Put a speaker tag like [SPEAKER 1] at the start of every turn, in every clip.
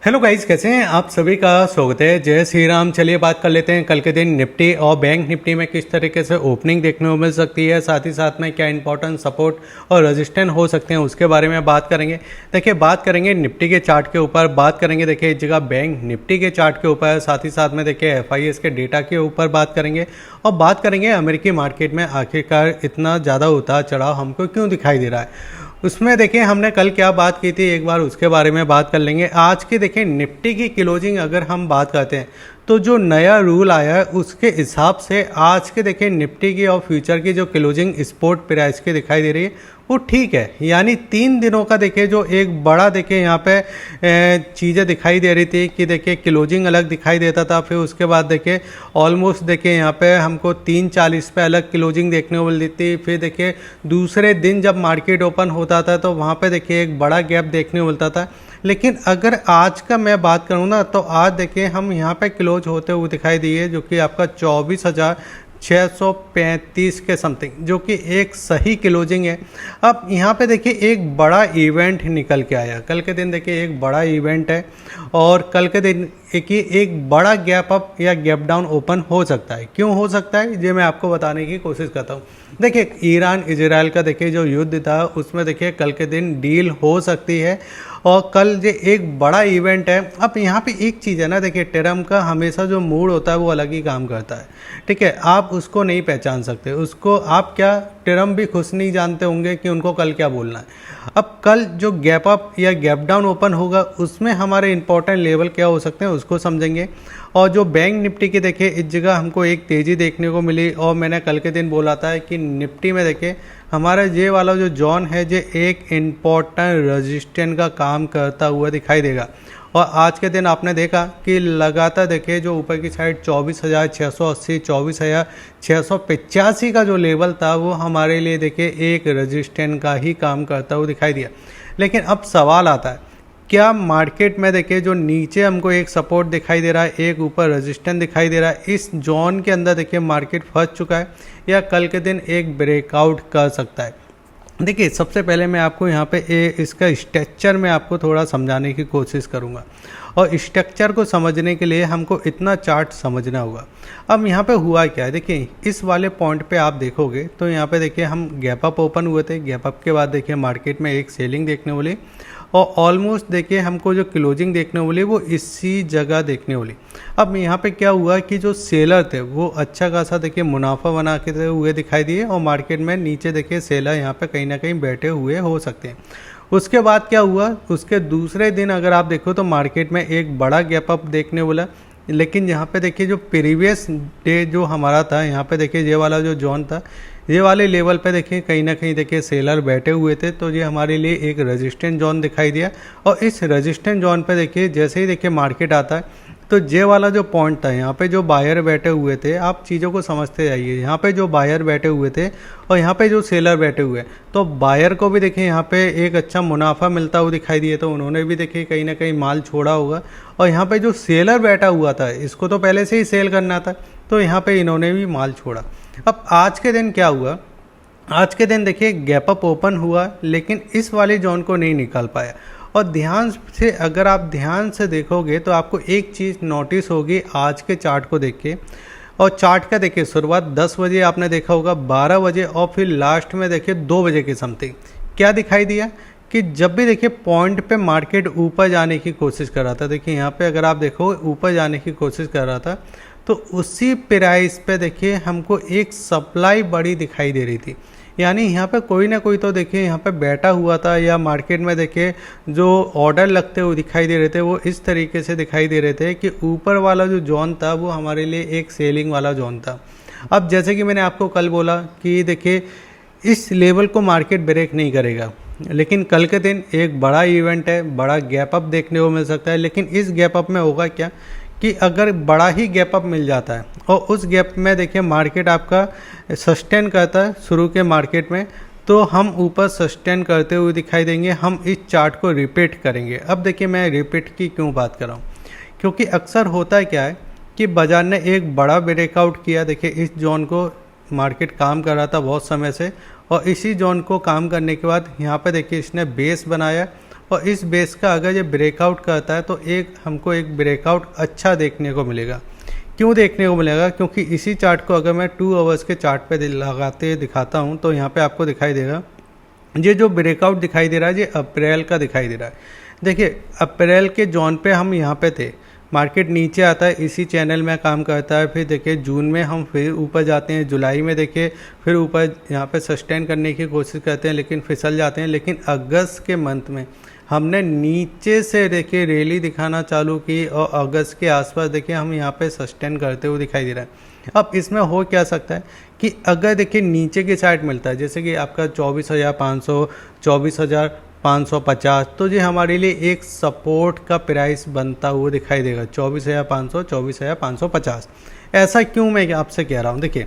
[SPEAKER 1] Hello guys, कैसे हैं आप? सभी का स्वागत है। जय श्री राम। चलिए बात कर लेते हैं कल के दिन निफ्टी और बैंक निफ्टी में किस तरीके से ओपनिंग देखने को मिल सकती है, साथ ही साथ में क्या इंपॉर्टेंट सपोर्ट और रेजिस्टेंस हो सकते हैं उसके बारे में बात करेंगे। देखिए, बात करेंगे निफ्टी के चार्ट के ऊपर, बात करेंगे देखिए इस जगह बैंक निफ्टी के चार्ट के ऊपर, साथ ही साथ में देखिए FIS के डेटा के ऊपर बात करेंगे और बात करेंगे अमेरिकी मार्केट में आखिरकार इतना ज़्यादा उतार चढ़ाव हमको क्यों दिखाई दे रहा है। उसमें देखिए हमने कल क्या बात की थी, एक बार उसके बारे में बात कर लेंगे। आज के देखिए निफ्टी की क्लोजिंग अगर हम बात करते हैं तो जो नया रूल आया है उसके हिसाब से आज के देखिए निफ्टी की और फ्यूचर की जो क्लोजिंग स्पॉट प्राइस की दिखाई दे रही है वो ठीक है। यानी 3 दिनों का देखिए जो एक बड़ा देखिए यहाँ पे चीज़ें दिखाई दे रही थी कि देखिए क्लोजिंग अलग दिखाई देता था, फिर उसके बाद देखिए ऑलमोस्ट देखिए यहाँ पे हमको 3:40 पे अलग क्लोजिंग देखने को मिलती थी। फिर देखिए दूसरे दिन जब मार्केट ओपन होता था तो वहाँ पे देखिए एक बड़ा गैप देखने को मिलता था। लेकिन अगर आज का मैं बात करूँ ना तो आज देखिए हम यहाँ पे क्लोज होते हुए दिखाई दिए जो कि आपका 24,635 के समथिंग, जो कि एक सही क्लोजिंग है। अब यहाँ पे देखिए एक बड़ा इवेंट निकल के आया कल के दिन। देखिए एक बड़ा इवेंट है और कल के दिन एक बड़ा गैप अप या गैप डाउन ओपन हो सकता है। क्यों हो सकता है ये मैं आपको बताने की कोशिश करता हूँ। देखिए ईरान इजराइल का देखिए जो युद्ध था उसमें देखिए कल के दिन डील हो सकती है और कल जो एक बड़ा इवेंट है। अब यहाँ पे एक चीज़ है ना, देखिए ट्रम्प का हमेशा जो मूड होता है वो अलग ही काम करता है। ठीक है, आप उसको नहीं पहचान सकते, उसको आप क्या ट्रम्प भी खुश नहीं जानते होंगे कि उनको कल क्या बोलना है। अब कल जो गैप अप या गैप डाउन ओपन होगा उसमें हमारे इंपॉर्टेंट लेवल क्या हो सकते हैं उसको समझेंगे। और जो बैंक निफ्टी की देखिए इस जगह हमको एक तेज़ी देखने को मिली और मैंने कल के दिन बोला था कि निफ्टी में देखिए हमारा ये वाला जो जोन है ये एक इम्पॉर्टेंट रेजिस्टेंस का काम करता हुआ दिखाई देगा। और आज के दिन आपने देखा कि लगातार देखिए जो ऊपर की साइड 24,680 24,685 का जो लेवल था वो हमारे लिए देखिए एक रेजिस्टेंस का ही काम करता हुआ दिखाई दिया। लेकिन अब सवाल आता है, क्या मार्केट में देखिए जो नीचे हमको एक सपोर्ट दिखाई दे रहा है, एक ऊपर रेजिस्टेंस दिखाई दे रहा है, इस जोन के अंदर देखिए मार्केट फंस चुका है या कल के दिन एक ब्रेकआउट कर सकता है। देखिए सबसे पहले मैं आपको यहाँ पे इसका स्ट्रक्चर में आपको थोड़ा समझाने की कोशिश करूँगा और स्ट्रक्चर को समझने के लिए हमको इतना चार्ट समझना होगा। अब यहाँ पे हुआ क्या है, देखिए इस वाले पॉइंट पे आप देखोगे तो यहाँ पे देखिए हम गैप अप ओपन हुए थे। गैप अप के बाद देखिए मार्केट में एक सेलिंग देखने वाली और ऑलमोस्ट देखिए हमको जो क्लोजिंग देखने वाली वो इसी जगह देखने वाली। अब यहाँ पे क्या हुआ कि जो सेलर थे वो अच्छा खासा देखिए मुनाफा बना के हुए दिखाई दिए और मार्केट में नीचे देखिए सेलर यहाँ पे कहीं ना कहीं बैठे हुए हो सकते हैं। उसके बाद क्या हुआ, उसके दूसरे दिन अगर आप देखो तो मार्केट में एक बड़ा गैप अप देखने वाला। लेकिन यहाँ पे देखिए जो प्रीवियस डे जो हमारा था, यहाँ पे देखिए ये वाला जो जोन था, ये वाले लेवल पे देखिए कहीं ना कहीं देखिए सेलर बैठे हुए थे, तो ये हमारे लिए एक रेजिस्टेंस जोन दिखाई दिया। और इस रेजिस्टेंस जोन पे देखिए जैसे ही देखिए मार्केट आता है तो ये वाला जो पॉइंट था, यहाँ पे जो बायर बैठे हुए थे, आप चीज़ों को समझते जाइए। यहाँ पे जो बायर बैठे हुए थे और यहाँ पे जो सेलर बैठे हुए, तो बायर को भी देखिए यहाँ पे एक अच्छा मुनाफा मिलता हुआ दिखाई दिया, तो उन्होंने भी देखिए कहीं ना कहीं माल छोड़ा होगा। और यहाँ पे जो सेलर बैठा हुआ था इसको तो पहले से ही सेल करना था, तो यहाँ पे इन्होंने भी माल छोड़ा। अब आज के दिन क्या हुआ, आज के दिन देखिए गैप अप ओपन हुआ लेकिन इस वाले जोन को नहीं निकाल पाया। और ध्यान से अगर आप ध्यान से देखोगे तो आपको एक चीज़ नोटिस होगी आज के चार्ट को देख के। और चार्ट का देखिए शुरुआत 10 बजे आपने देखा होगा, 12 बजे और फिर लास्ट में देखिए 2 बजे के समथिंग क्या दिखाई दिया कि जब भी देखिए पॉइंट पे मार्केट ऊपर जाने की कोशिश कर रहा था, देखिए यहाँ पे अगर आप देखो ऊपर जाने की कोशिश कर रहा था तो उसी प्राइस पे देखिए हमको एक सप्लाई बड़ी दिखाई दे रही थी। यानी यहाँ पे कोई ना कोई तो देखिए यहाँ पे बैठा हुआ था या मार्केट में देखिए जो ऑर्डर लगते हुए दिखाई दे रहे थे वो इस तरीके से दिखाई दे रहे थे कि ऊपर वाला जो जोन था वो हमारे लिए एक सेलिंग वाला जोन था। अब जैसे कि मैंने आपको कल बोला कि देखिए इस लेवल को मार्केट ब्रेक नहीं करेगा, लेकिन कल के दिन एक बड़ा इवेंट है, बड़ा गैप अप देखने को मिल सकता है। लेकिन इस गैप अप में होगा क्या कि अगर बड़ा ही गैप अप मिल जाता है और उस गैप में देखिए मार्केट आपका सस्टेन करता है शुरू के मार्केट में, तो हम ऊपर सस्टेन करते हुए दिखाई देंगे। हम इस चार्ट को रिपीट करेंगे। अब देखिए मैं रिपीट की क्यों बात कर रहा हूँ, क्योंकि अक्सर होता क्या है कि बाजार ने एक बड़ा ब्रेकआउट किया। देखिए इस जोन को मार्केट काम कर रहा था बहुत समय से और इसी जोन को काम करने के बाद यहाँ पे देखिए इसने बेस बनाया और इस बेस का अगर ये ब्रेकआउट करता है तो हमको एक ब्रेकआउट अच्छा देखने को मिलेगा। क्यों देखने को मिलेगा? क्योंकि इसी चार्ट को अगर मैं 2 आवर्स के चार्ट पे लगाते दिखाता हूँ तो यहाँ पे आपको दिखाई देगा, ये जो ब्रेकआउट दिखाई दे रहा है ये अप्रैल का दिखाई दे रहा है। देखिए अप्रैल के जोन पे हम यहाँ पे थे, मार्केट नीचे आता है, इसी चैनल में काम करता है, फिर देखिए जून में हम फिर ऊपर जाते हैं, जुलाई में देखिए फिर ऊपर यहाँ पे सस्टेन करने की कोशिश करते हैं लेकिन फिसल जाते हैं। लेकिन अगस्त के मंथ में हमने नीचे से देखिए रैली दिखाना चालू की और अगस्त के आसपास देखिए हम यहाँ पे सस्टेन करते हुए दिखाई दे रहा है। अब इसमें हो क्या सकता है कि अगर देखिए नीचे की साइड मिलता है, जैसे कि आपका 24,500, 24,550, तो ये हमारे लिए एक सपोर्ट का प्राइस बनता हुआ दिखाई देगा, 24,500, 24,550। ऐसा क्यों मैं आपसे कह रहा हूँ? देखिए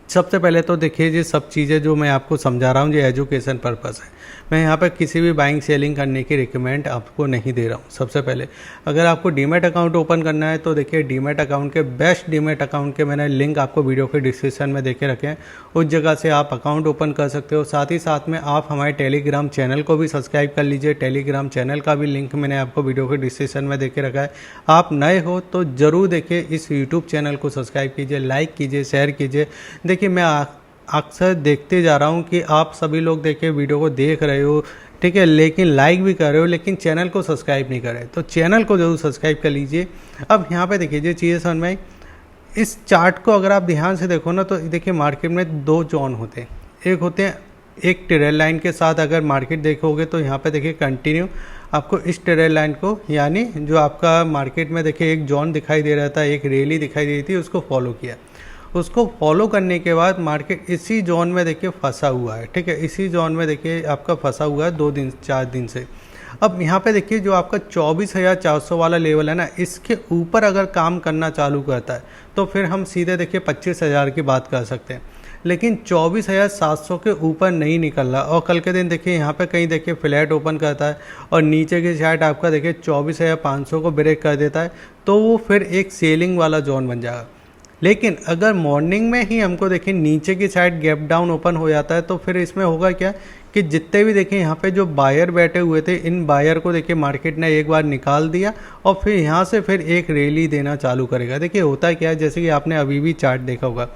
[SPEAKER 1] सबसे पहले तो देखिए ये सब चीज़ें जो मैं आपको समझा रहा हूँ ये एजुकेशन पर्पस है, मैं यहाँ पर किसी भी बाइंग सेलिंग करने की रिकमेंड आपको नहीं दे रहा हूँ। सबसे पहले अगर आपको डीमैट अकाउंट ओपन करना है तो देखिए डीमैट अकाउंट के बेस्ट डीमैट अकाउंट के मैंने लिंक आपको वीडियो के डिस्क्रिप्शन में देके रखे हैं, उस जगह से आप अकाउंट ओपन कर सकते हो। साथ ही साथ में आप हमारे टेलीग्राम चैनल को भी सब्सक्राइब कर लीजिए, टेलीग्राम चैनल का भी लिंक मैंने आपको वीडियो के डिस्क्रिप्शन में देके रखा है। आप नए हो तो ज़रूर देखिए इस यूट्यूब चैनल को सब्सक्राइब कीजिए, लाइक कीजिए, शेयर कीजिए। देखिए मैं अक्सर देखते जा रहा हूँ कि आप सभी लोग देखिए वीडियो को देख रहे हो, ठीक है, लेकिन लाइक भी कर रहे हो लेकिन चैनल को सब्सक्राइब नहीं कर रहे, तो चैनल को जरूर सब्सक्राइब कर लीजिए। अब यहाँ पे देखिए ये चीज़ें समझ में आई। इस चार्ट को अगर आप ध्यान से देखो ना तो देखिए मार्केट में 2 जोन होते हैं, एक होते हैं एक ट्रेल लाइन के साथ अगर मार्केट देखोगे तो यहाँ पे देखिए कंटिन्यू आपको इस ट्रेल लाइन को, यानी जो आपका मार्केट में देखिए एक जोन दिखाई दे रहा था, एक रैली दिखाई दे रही थी, उसको फॉलो किया। उसको फॉलो करने के बाद मार्केट इसी जोन में देखिए फंसा हुआ है, ठीक है, इसी जोन में देखिए आपका फंसा हुआ है 2 दिन 4 दिन से। अब यहाँ पे देखिए जो आपका 24,400 वाला लेवल है ना, इसके ऊपर अगर काम करना चालू करता है तो फिर हम सीधे देखिए 25,000 की बात कर सकते हैं, लेकिन 24,700 के ऊपर नहीं निकल रहा। और कल के दिन देखिए यहाँ पे कहीं देखिए फ्लैट ओपन करता है और नीचे की साइड आपका देखिए 24,500 को ब्रेक कर देता है, तो वो फिर एक सेलिंग वाला जोन बन जाएगा। लेकिन अगर मॉर्निंग में ही हमको देखिए नीचे की साइड गैप डाउन ओपन हो जाता है तो फिर इसमें होगा क्या कि जितने भी देखिए यहाँ पे जो बायर बैठे हुए थे, इन बायर को देखिए मार्केट ने एक बार निकाल दिया और फिर यहाँ से फिर एक रैली देना चालू करेगा। देखिए होता क्या है, जैसे कि आपने अभी भी चार्ट देखा होगा,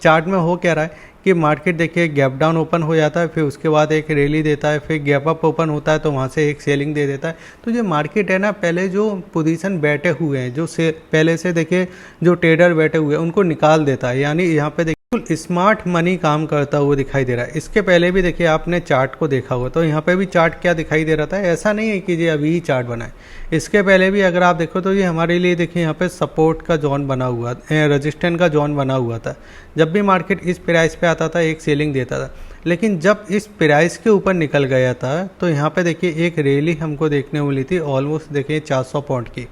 [SPEAKER 1] चार्ट में हो क्या रहा है कि मार्केट देखिए गैप डाउन ओपन हो जाता है, फिर उसके बाद एक रैली देता है, फिर गैप अप ओपन होता है तो वहाँ से एक सेलिंग दे देता है। तो जो मार्केट है ना, पहले जो पोजीशन बैठे हुए हैं, जो पहले से देखिए जो ट्रेडर बैठे हुए हैं उनको निकाल देता है, यानी यहाँ पे बिल्कुल स्मार्ट मनी काम करता हुआ दिखाई दे रहा है। इसके पहले भी देखिए आपने चार्ट को देखा होगा तो यहाँ पे भी चार्ट क्या दिखाई दे रहा था, ऐसा नहीं है कि ये अभी ही चार्ट बना है, इसके पहले भी अगर आप देखो तो ये हमारे लिए देखिए यहाँ पे सपोर्ट का जोन बना हुआ, रेजिस्टेंस का जोन बना हुआ था। जब भी मार्केट इस प्राइस पे आता था एक सेलिंग देता था, लेकिन जब इस प्राइस के ऊपर निकल गया था तो यहाँ पे देखिए एक रैली हमको देखने मिली थी ऑलमोस्ट देखिए 400 पॉइंट की।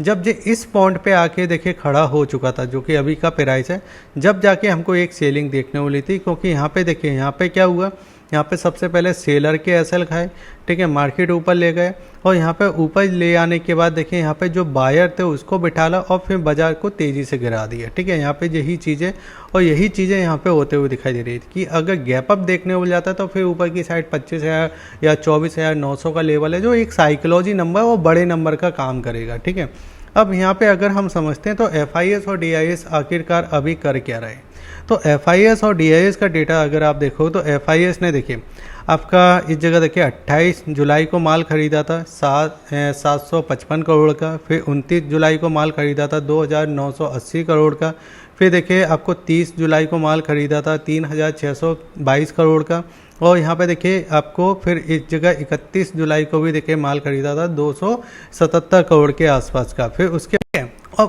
[SPEAKER 1] जब ये इस पॉइंट पे आके देखिए खड़ा हो चुका था, जो कि अभी का प्राइस है, जब जाके हमको एक सेलिंग देखने मिली थी। क्योंकि यहाँ पे देखिए यहाँ पे क्या हुआ, यहाँ पे सबसे पहले सेलर के एसएल खाए, ठीक है, मार्केट ऊपर ले गए और यहाँ पे ऊपर ले आने के बाद देखिए यहाँ पे जो बायर थे उसको बिठाला और फिर बाजार को तेज़ी से गिरा दिया, ठीक है। यहाँ पे यही चीज़ें और यही चीज़ें यहाँ पे होते हुए दिखाई दे रही थी कि अगर गैप अप देखने को जाता तो फिर ऊपर की साइड 25,000 या 24,900 का लेवल है, जो एक साइकोलॉजी नंबर वो बड़े नंबर का काम करेगा, ठीक है। अब यहाँ पे अगर हम समझते हैं तो FIS और DIS आखिरकार अभी कर क्या रहे, तो FIS और DIS का डेटा अगर आप देखो तो FIS ने देखिए आपका इस जगह देखिए 28 जुलाई को माल खरीदा था 755 करोड़ का, फिर 29 जुलाई को माल खरीदा था 2,980 करोड़ का, फिर देखिए आपको 30 जुलाई को माल खरीदा था 3,622 करोड़ का, और यहाँ पे देखिए आपको फिर इस जगह 31 जुलाई को भी देखिए माल खरीदा था 277 करोड़ के आसपास का। फिर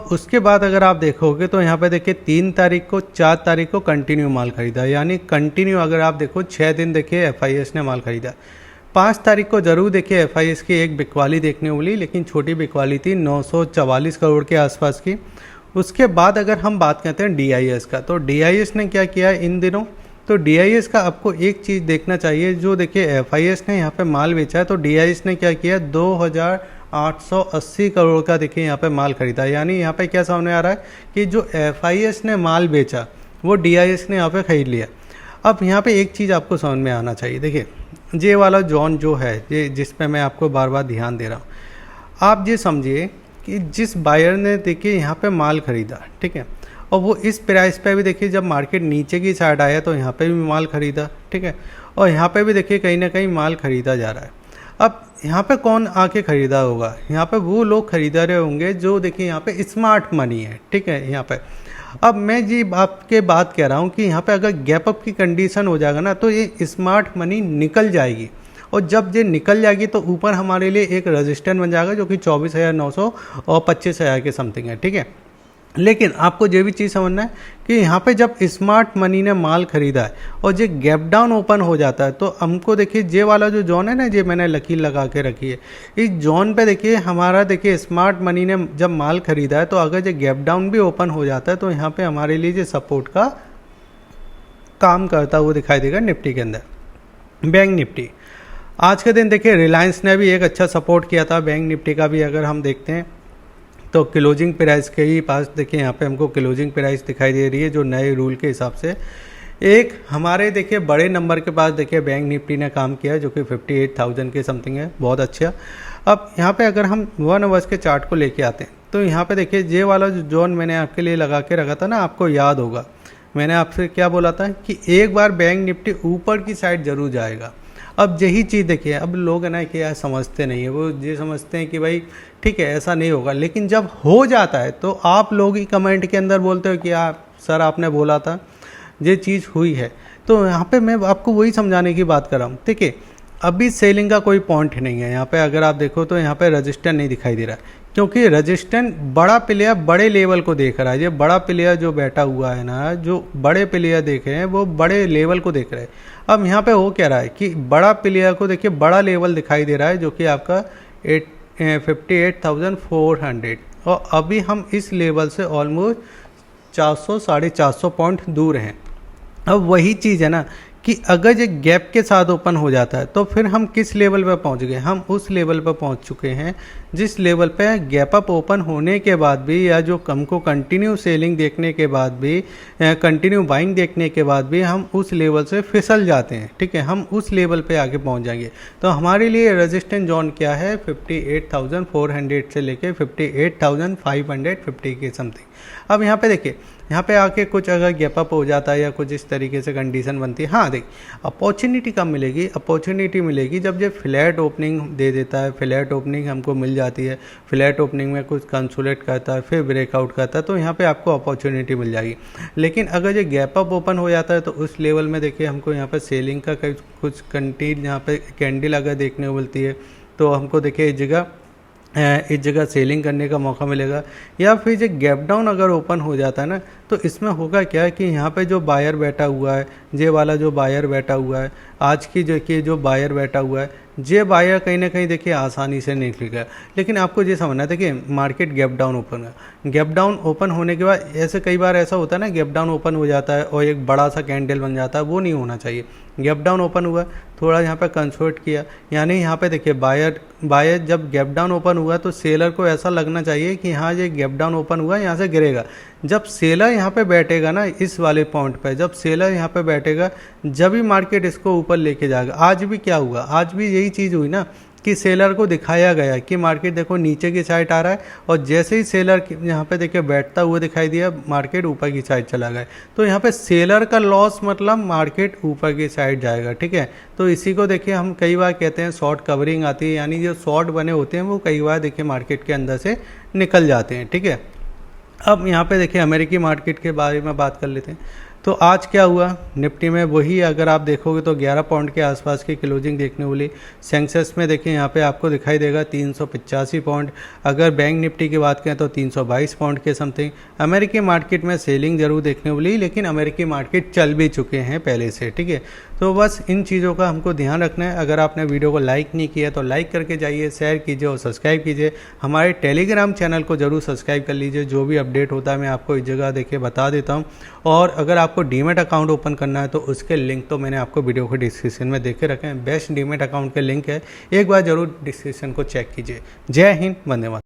[SPEAKER 1] उसके बाद अगर आप देखोगे तो यहाँ पे देखिए 3 तारीख को 4 तारीख को कंटिन्यू माल खरीदा, यानी कंटिन्यू अगर आप देखो 6 दिन देखिए FIS ने माल खरीदा। 5 तारीख को जरूर देखिए FIS की एक बिकवाली देखने मिली, लेकिन छोटी बिकवाली थी 944 करोड़ के आसपास की। उसके बाद अगर हम बात करते हैं DIS का, तो DIS ने क्या किया इन दिनों, तो DIS का आपको एक चीज़ देखना चाहिए, जो देखिए FIS ने यहाँ पे माल बेचा है तो DIS ने क्या किया 2,880 करोड़ का देखिए यहाँ पे माल खरीदा। यानी यहाँ पे क्या सामने आ रहा है कि जो FIS ने माल बेचा वो DIS ने यहाँ पे खरीद लिया। अब यहाँ पे एक चीज़ आपको समझ में आना चाहिए, देखिए ये वाला जोन जो है, ये जिस पे मैं आपको बार बार ध्यान दे रहा हूँ, आप ये समझिए कि जिस बायर ने देखिए यहाँ पे माल खरीदा, ठीक है, और वो इस प्राइस पे भी देखिए जब मार्केट नीचे की साइड आया तो यहाँ पे भी माल खरीदा, ठीक है, और यहाँ पे भी देखिए कहीं ना कहीं माल खरीदा जा रहा है। अब यहाँ पे कौन आके ख़रीदा होगा? यहाँ पे वो लोग खरीदा रहे होंगे जो देखिए यहाँ पे स्मार्ट मनी है, ठीक है। यहाँ पे अब मैं जी आपके बात कह रहा हूँ कि यहाँ पे अगर गैप अप की कंडीशन हो जाएगा ना तो ये स्मार्ट मनी निकल जाएगी, और जब ये निकल जाएगी तो ऊपर हमारे लिए एक रजिस्टेंस बन जाएगा जो कि 24,900 और 25,000 के समथिंग है, ठीक है। लेकिन आपको ये भी चीज़ समझना है कि यहाँ पे जब स्मार्ट मनी ने माल खरीदा है और ये गैप डाउन ओपन हो जाता है तो हमको देखिए ये वाला जो जोन है ना, ये मैंने लकीर लगा के रखी है, इस जोन पे देखिए हमारा देखिए स्मार्ट मनी ने जब माल खरीदा है तो अगर ये गैप डाउन भी ओपन हो जाता है तो यहाँ पे हमारे लिए ये सपोर्ट का काम करता हुआ दिखाई देगा निफ्टी के अंदर। बैंक निफ्टी आज के दिन देखिए रिलायंस ने भी एक अच्छा सपोर्ट किया था। बैंक निफ्टी का भी अगर हम देखते हैं तो क्लोजिंग प्राइस के ही पास देखिए यहाँ पे हमको क्लोजिंग प्राइस दिखाई दे रही है जो नए रूल के हिसाब से एक हमारे देखिए बड़े नंबर के पास देखिए बैंक निफ्टी ने काम किया जो कि 58,000 के समथिंग है, बहुत अच्छा। अब यहाँ पे अगर हम 1 आवर्स के चार्ट को लेके आते हैं तो यहाँ पे देखिए ये वाला जो जोन मैंने आपके लिए लगा के रखा था ना, आपको याद होगा मैंने आपसे क्या बोला था कि एक बार बैंक निफ्टी ऊपर की साइड जरूर जाएगा। अब यही चीज़ देखिए, अब लोग है ना कि यार समझते नहीं है, वो ये समझते हैं कि भाई ठीक है ऐसा नहीं होगा, लेकिन जब हो जाता है तो आप लोग ही कमेंट के अंदर बोलते हो कि यार सर आपने बोला था ये चीज़ हुई है। तो यहाँ पे मैं आपको वही समझाने की बात कर रहा हूँ, ठीक है। अभी सेलिंग का कोई पॉइंट नहीं है यहाँ पे, अगर आप देखो तो यहाँ पे रजिस्टेंस नहीं दिखाई दे रहा है क्योंकि रजिस्टेंस बड़ा प्लेयर बड़े लेवल को देख रहा है। ये बड़ा प्लेयर जो बैठा हुआ है ना, जो बड़े प्लेयर देख रहे हैं वो बड़े लेवल को देख रहे हैं। अब यहाँ पे हो क्या रहा है कि बड़ा प्लेयर को देखिए बड़ा लेवल दिखाई दे रहा है जो कि आपका 58,400, और अभी हम इस लेवल से ऑलमोस्ट 400 साढ़े 400 पॉइंट दूर हैं। अब वही चीज़ है ना कि अगर ये गैप के साथ ओपन हो जाता है तो फिर हम किस लेवल पर पहुंच गए? हम उस लेवल पर पहुंच चुके हैं जिस लेवल पे गैप अप ओपन होने के बाद भी या जो हमको कंटिन्यू सेलिंग देखने के बाद भी, कंटिन्यू बाइंग देखने के बाद भी हम उस लेवल से फिसल जाते हैं, ठीक है। हम उस लेवल पे आगे पहुंच जाएंगे। तो हमारे लिए रेजिस्टेंस जोन क्या है? 58,400 से लेके 58,550 के समथिंग। अब यहाँ पे देखिए, यहाँ पे आके कुछ अगर गैप अप हो जाता है या कुछ इस तरीके से कंडीशन बनती है, हाँ देखिए अपॉर्चुनिटी कब मिलेगी? अपॉर्चुनिटी मिलेगी जब ये फ्लैट ओपनिंग दे देता है, फ्लैट ओपनिंग हमको मिल जाती है, फ्लैट ओपनिंग में कुछ कंसोलिडेट करता है फिर ब्रेकआउट करता है, तो यहाँ पे आपको अपॉर्चुनिटी मिल जाएगी। लेकिन अगर ये गैप अप ओपन हो जाता है तो उस लेवल में देखिए हमको यहाँ पे सेलिंग का कुछ कंटीन यहाँ पे कैंडल अगर देखने को मिलती है तो हमको देखिए इस जगह सेलिंग करने का मौका मिलेगा। या फिर जो गैप डाउन अगर ओपन हो जाता है ना तो इसमें होगा क्या कि यहाँ पे जो बायर बैठा हुआ है, ये वाला जो बायर बैठा हुआ है, आज की जो बायर बैठा हुआ है, ये बायर कहीं ना कहीं देखिए आसानी से निकलेगा। लेकिन आपको ये समझना है, देखिए मार्केट गैप डाउन ओपन है, गैप डाउन ओपन होने के बाद ऐसे कई बार ऐसा होता है ना, गैप डाउन ओपन हो जाता है और एक बड़ा सा कैंडल बन जाता है, वो नहीं होना चाहिए। गैप डाउन ओपन हुआ, थोड़ा यहाँ पे कंसोलिडेट किया, यानी यहाँ पे देखिए बायर जब गैप डाउन ओपन हुआ तो सेलर को ऐसा लगना चाहिए कि हाँ ये गैप डाउन ओपन हुआ, यहाँ से गिरेगा। जब सेलर यहाँ पे बैठेगा ना इस वाले पॉइंट पे, जब सेलर यहाँ पे बैठेगा जब ही मार्केट इसको ऊपर लेके जाएगा। आज भी क्या हुआ? आज भी यही चीज़ हुई ना कि सेलर को दिखाया गया कि मार्केट देखो नीचे की साइड आ रहा है, और जैसे ही सेलर यहाँ पे देखिए बैठता हुआ दिखाई दिया, मार्केट ऊपर की साइड चला गया। तो यहाँ पे सेलर का लॉस मतलब मार्केट ऊपर की साइड जाएगा, ठीक है। तो इसी को देखिए हम कई बार कहते हैं शॉर्ट कवरिंग आती है, यानी जो शॉर्ट बने होते हैं वो कई बार देखिए मार्केट के अंदर से निकल जाते हैं, ठीक है। अब यहाँ पे देखिए अमेरिकी मार्केट के बारे में बात कर लेते हैं। तो आज क्या हुआ निफ्टी में? वही अगर आप देखोगे तो 11 पॉइंट के आसपास की क्लोजिंग देखने वाली। सेंसेक्स में देखिए यहाँ पे आपको दिखाई देगा 385 पॉइंट। अगर बैंक निफ्टी की बात करें तो 322 पॉइंट के समथिंग। अमेरिकी मार्केट में सेलिंग जरूर देखने वाली, लेकिन अमेरिकी मार्केट चल भी चुके हैं पहले से, ठीक है। तो बस इन चीज़ों का हमको ध्यान रखना है। अगर आपने वीडियो को लाइक नहीं किया तो लाइक करके जाइए, शेयर कीजिए और सब्सक्राइब कीजिए। हमारे टेलीग्राम चैनल को जरूर सब्सक्राइब कर लीजिए, जो भी अपडेट होता है मैं आपको इस जगह देखिए बता देता हूँ। और अगर आपको डीमेट अकाउंट ओपन करना है तो उसके लिंक तो मैंने आपको वीडियो के डिस्क्रिप्शन में देखे रखे हैं। बेस्ट डीमेट अकाउंट के लिंक है, एक बार जरूर डिस्क्रिप्शन को चेक कीजिए। जय हिंद, वंदे मातरम।